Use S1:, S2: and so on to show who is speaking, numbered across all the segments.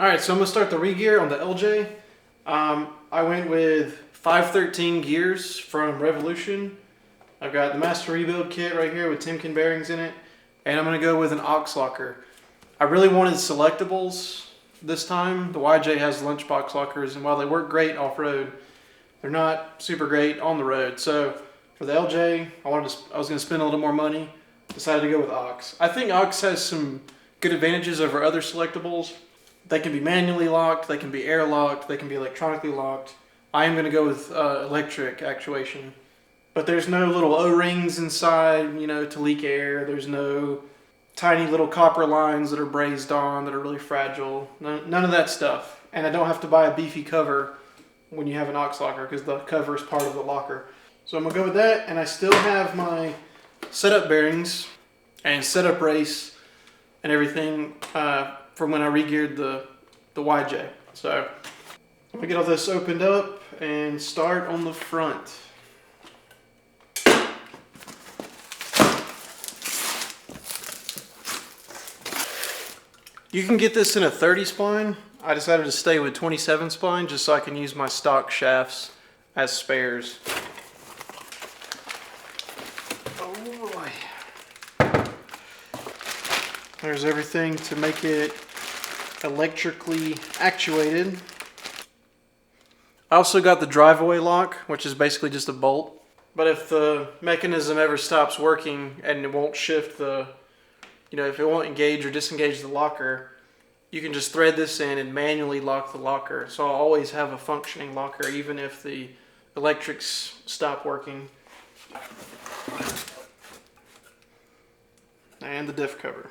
S1: Alright, so I'm going to start the Regear on the LJ. I went with 513 gears from Revolution. I've got the Master Rebuild kit right here with Timken bearings in it. And I'm going to go with an aux locker. I really wanted selectables this time. The YJ has lunchbox lockers, and while they work great off-road, they're not super great on the road. So for the LJ, I was going to spend a little more money. Decided to go with aux. I think aux has some good advantages over other selectables. They can be manually locked, they can be air locked, they can be electronically locked. I am going to go with electric actuation. But there's no little O-rings inside, to leak air. There's no tiny little copper lines that are brazed on that are really fragile. None of that stuff. And I don't have to buy a beefy cover when you have an aux locker because the cover is part of the locker. So I'm going to go with that, and I still have my setup bearings and setup race and everything from when I regeared the YJ. So I'm going to get all this opened up and start on the front. You can get this in a 30 spline. I decided to stay with 27 spline just so I can use my stock shafts as spares. Oh boy. There's everything to make it electrically actuated. I also got the drive-away lock, which is basically just a bolt. But if the mechanism ever stops working and it won't shift if it won't engage or disengage the locker, you can just thread this in and manually lock the locker. So I'll always have a functioning locker even if the electrics stop working. And the diff cover.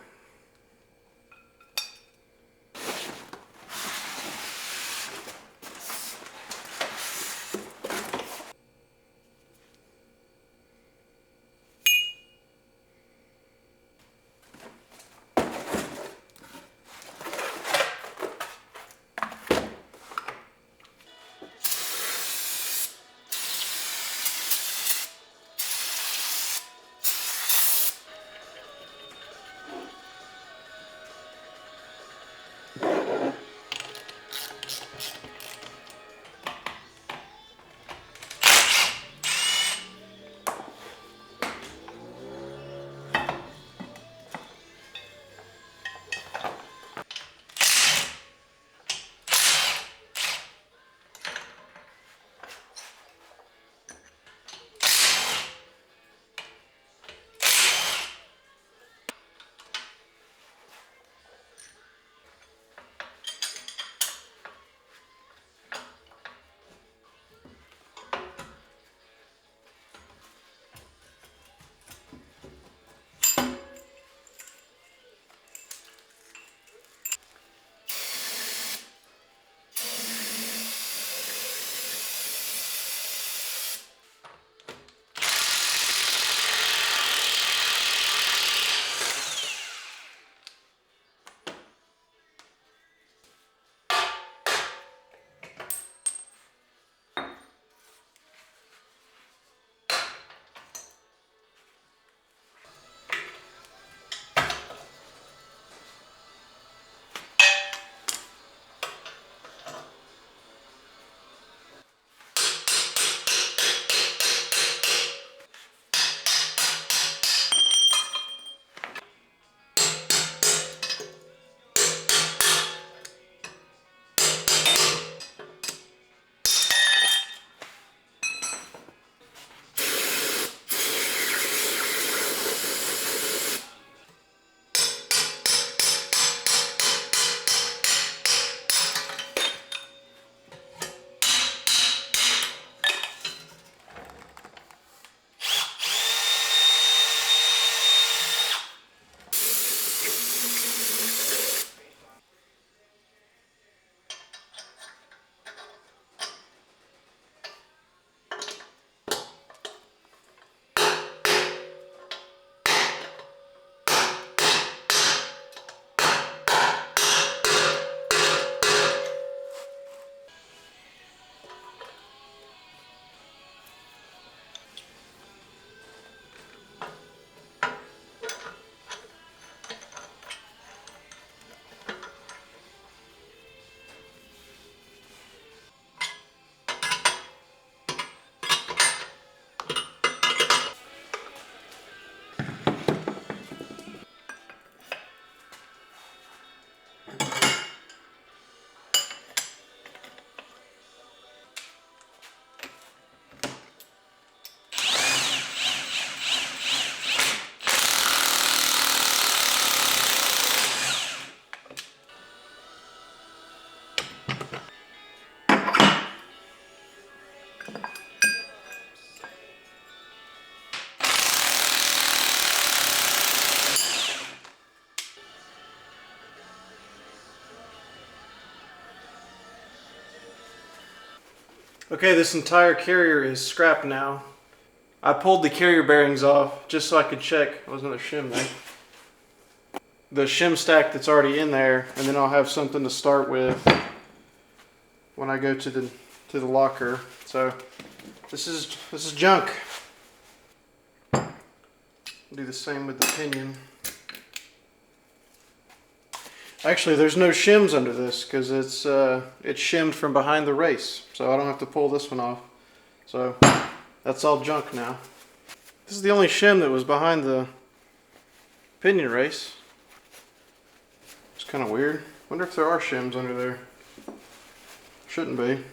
S1: Okay, this entire carrier is scrapped now. I pulled the carrier bearings off just so I could check. Oh, there's another shim there. The shim stack that's already in there, and then I'll have something to start with when I go to the locker. So this is junk. Do the same with the pinion. Actually, there's no shims under this because it's shimmed from behind the race, so I don't have to pull this one off. So that's all junk now. This is the only shim that was behind the pinion race. It's kind of weird. Wonder if there are shims under there. Shouldn't be.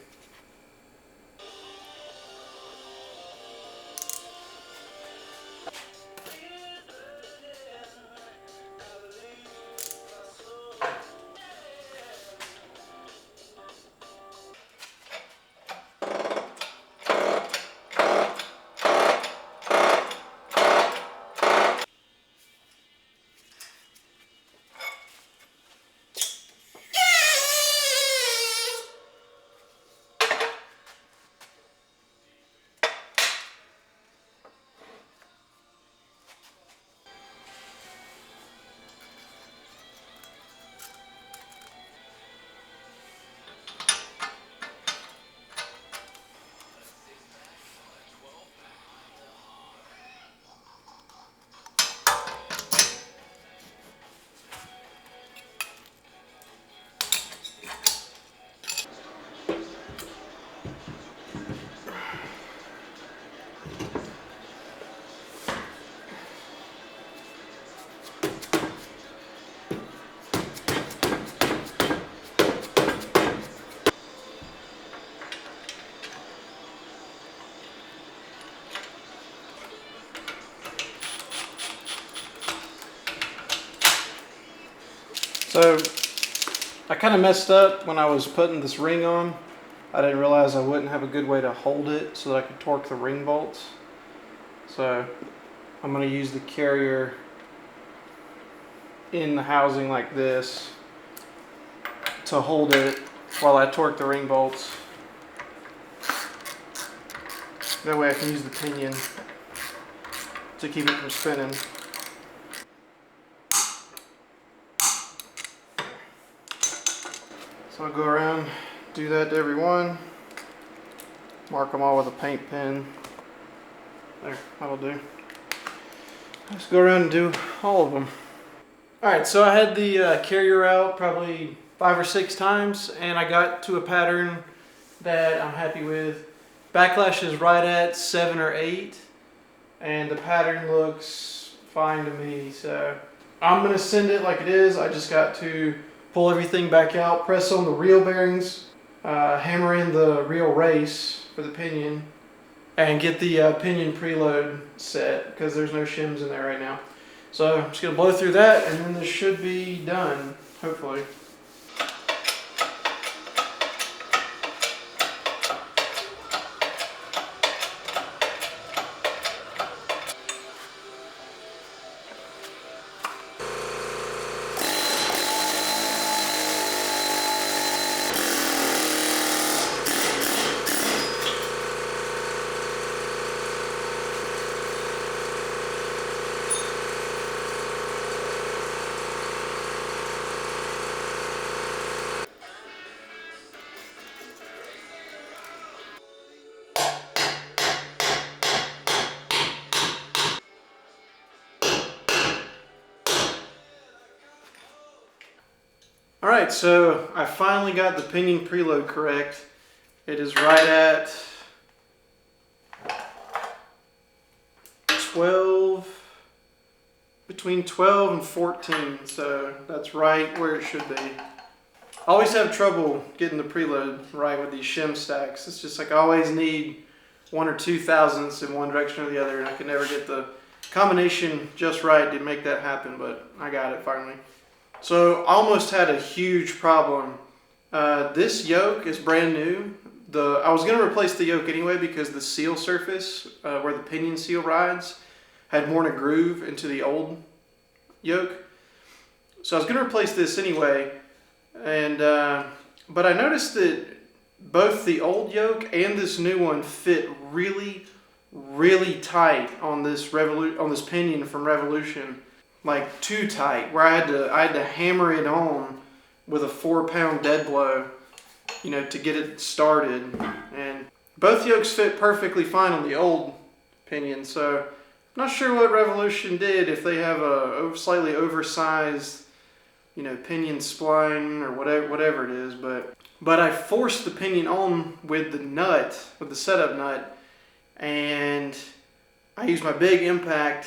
S1: So I kind of messed up when I was putting this ring on. I didn't realize I wouldn't have a good way to hold it so that I could torque the ring bolts. So I'm going to use the carrier in the housing like this to hold it while I torque the ring bolts. That way I can use the pinion to keep it from spinning. So I'll go around, do that to every one, mark them all with a paint pen. There, that'll do. Just go around and do all of them. Alright, so I had the carrier out probably 5 or 6 times, and I got to a pattern that I'm happy with. Backlash is right at 7 or 8, and the pattern looks fine to me. So I'm going to send it like it is. I just got to pull everything back out, press on the reel bearings, hammer in the reel race for the pinion, and get the pinion preload set because there's no shims in there right now. So I'm just going to blow through that, and then this should be done, hopefully. Alright, so I finally got the pinion preload correct. It is right at 12, between 12 and 14, so that's right where it should be. I always have trouble getting the preload right with these shim stacks. It's just like I always need 1 or 2 thousandths in one direction or the other, and I can never get the combination just right to make that happen, but I got it finally. So I almost had a huge problem. This yoke is brand new. I was going to replace the yoke anyway because the seal surface where the pinion seal rides had worn a groove into the old yoke. So I was going to replace this anyway, and but I noticed that both the old yoke and this new one fit really, really tight on this pinion from Revolution, like too tight, where I had to hammer it on with a 4-pound dead blow, you know, to get it started. And both yokes fit perfectly fine on the old pinion, so I'm not sure what Revolution did, if they have a slightly oversized, you know, pinion spline or whatever it is, but I forced the pinion on with the nut, with the setup nut, and I used my big impact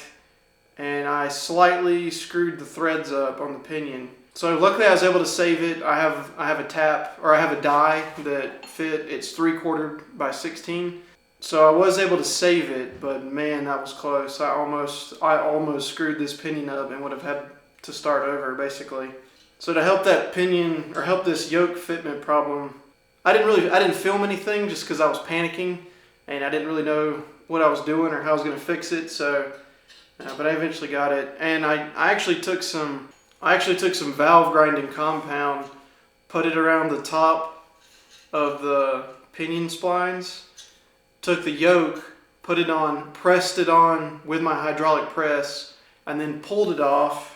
S1: and I slightly screwed the threads up on the pinion. So luckily I was able to save it. I have a die that fit. It's 3/4 by 16. So I was able to save it, but man, that was close. I almost screwed this pinion up and would have had to start over basically. So to help that pinion, or help this yoke fitment problem, I didn't film anything just because I was panicking and I didn't really know what I was doing or how I was going to fix it. So, but I eventually got it, and I actually took some valve grinding compound, put it around the top of the pinion splines, took the yoke, put it on, pressed it on with my hydraulic press, and then pulled it off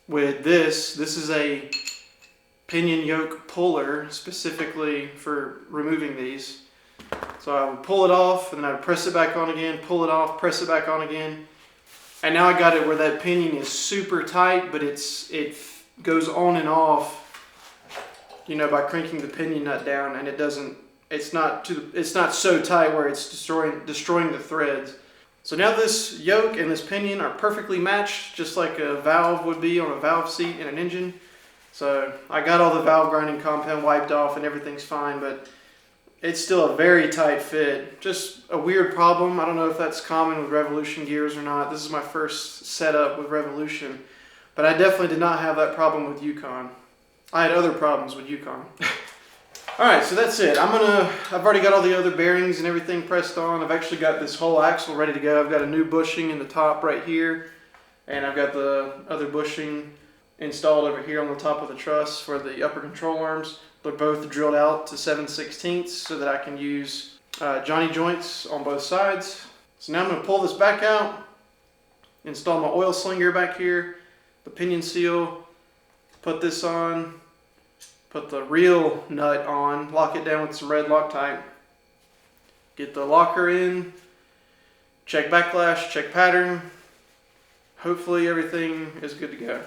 S1: with this. This is a pinion yoke puller specifically for removing these. So I would pull it off and then I would press it back on again, pull it off, press it back on again. And now I got it where that pinion is super tight, but it goes on and off, you know, by cranking the pinion nut down, and it's not so tight where it's destroying the threads. So now this yoke and this pinion are perfectly matched, just like a valve would be on a valve seat in an engine. So I got all the valve grinding compound wiped off and everything's fine, but it's still a very tight fit. Just a weird problem. I don't know if that's common with Revolution gears or not. This is my first setup with Revolution, but I definitely did not have that problem with Yukon. I had other problems with Yukon. Alright, so that's it. I've already got all the other bearings and everything pressed on. I've actually got this whole axle ready to go. I've got a new bushing in the top right here, and I've got the other bushing installed over here on the top of the truss for the upper control arms. They're both drilled out to 7/16 so that I can use Johnny joints on both sides. So now I'm going to pull this back out, install my oil slinger back here, the pinion seal, put this on, put the real nut on, lock it down with some red Loctite, get the locker in, check backlash, check pattern. Hopefully everything is good to go.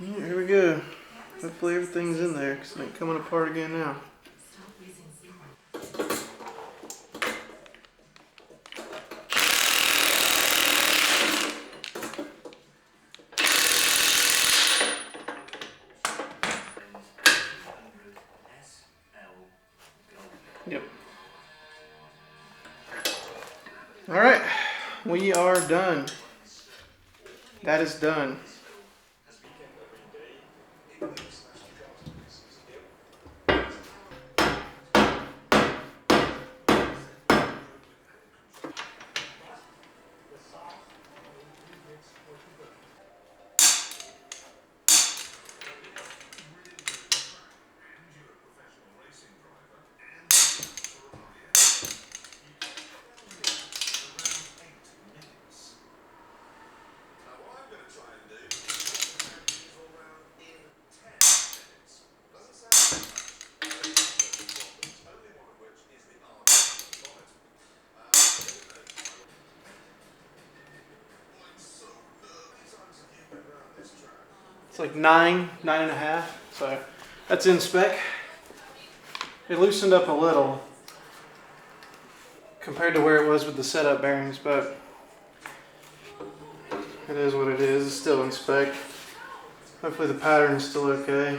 S1: Here we go. Hopefully everything's in there because it ain't coming apart again now. Yep. All right, we are done. That is done. It's like 9.5. So that's in spec. It loosened up a little compared to where it was with the setup bearings, but it is what it is. It's still in spec. Hopefully the pattern is still okay.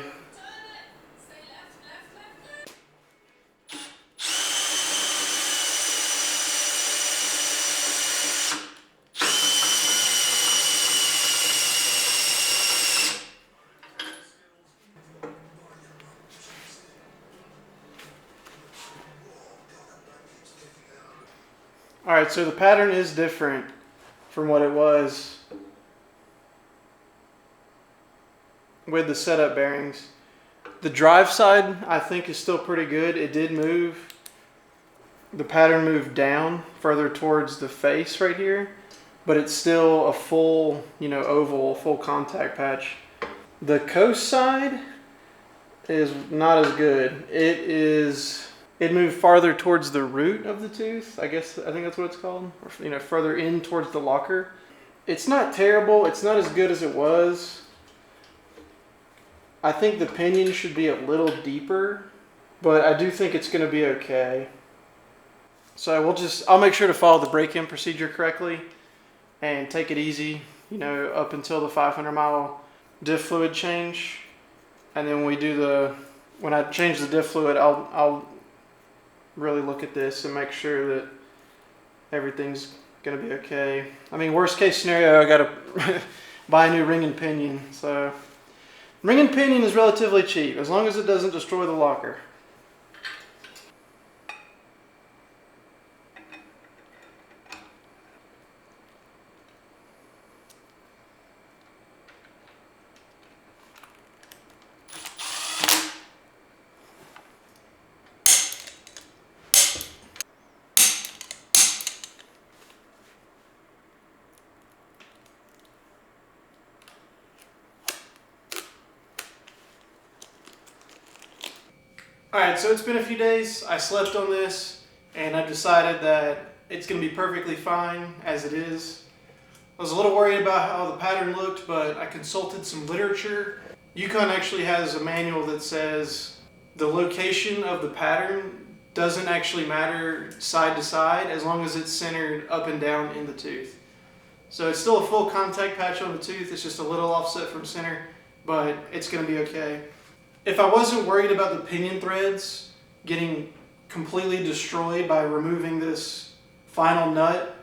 S1: Alright, so the pattern is different from what it was with the setup bearings. The drive side, I think, is still pretty good. It did move. The pattern moved down further towards the face right here, but it's still a full, oval, full contact patch. The coast side is not as good. It moved farther towards the root of the tooth. I think that's what it's called. Or, further in towards the locker. It's not terrible. It's not as good as it was. I think the pinion should be a little deeper, but I do think it's going to be okay. So I'll make sure to follow the break-in procedure correctly and take it easy, up until the 500-mile diff fluid change. And then when I change the diff fluid, I'll really look at this and make sure that everything's going to be okay. I mean, worst case scenario, I got to buy a new ring and pinion. So ring and pinion is relatively cheap as long as it doesn't destroy the locker. Alright, so it's been a few days. I slept on this and I've decided that it's going to be perfectly fine as it is. I was a little worried about how the pattern looked, but I consulted some literature. Yukon actually has a manual that says the location of the pattern doesn't actually matter side to side as long as it's centered up and down in the tooth. So it's still a full contact patch on the tooth. It's just a little offset from center, but it's going to be okay. If I wasn't worried about the pinion threads getting completely destroyed by removing this final nut,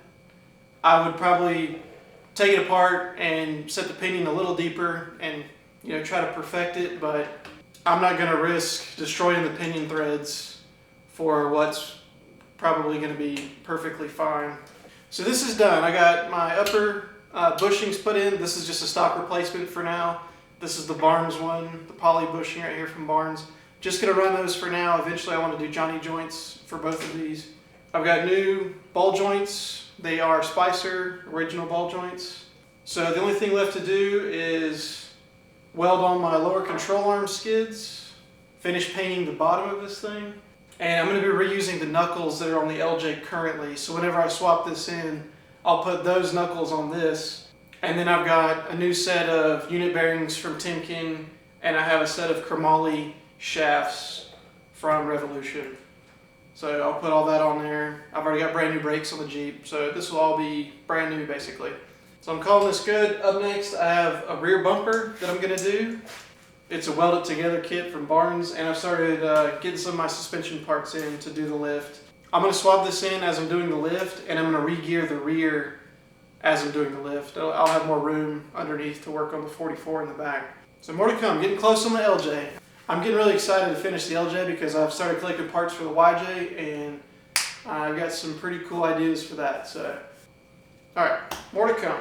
S1: I would probably take it apart and set the pinion a little deeper and try to perfect it, but I'm not going to risk destroying the pinion threads for what's probably going to be perfectly fine. So this is done. I got my upper bushings put in. This is just a stock replacement for now. This is the Barnes one, the poly bushing right here from Barnes. Just gonna run those for now. Eventually I want to do Johnny joints for both of these. I've got new ball joints. They are Spicer original ball joints. So the only thing left to do is weld on my lower control arm skids, finish painting the bottom of this thing, and I'm gonna be reusing the knuckles that are on the LJ currently. So whenever I swap this in, I'll put those knuckles on this. And then I've got a new set of unit bearings from Timken, and I have a set of chromoly shafts from Revolution. So I'll put all that on there. I've already got brand new brakes on the Jeep, so this will all be brand new basically. So I'm calling this good. Up next I have a rear bumper that I'm going to do. It's a welded together kit from Barnes, and I've started getting some of my suspension parts in to do the lift. I'm going to swab this in as I'm doing the lift, and I'm going to re-gear the rear as I'm doing the lift. I'll have more room underneath to work on the 44 in the back. So more to come, getting close on the LJ. I'm getting really excited to finish the LJ because I've started collecting parts for the YJ and I've got some pretty cool ideas for that. So, alright, more to come.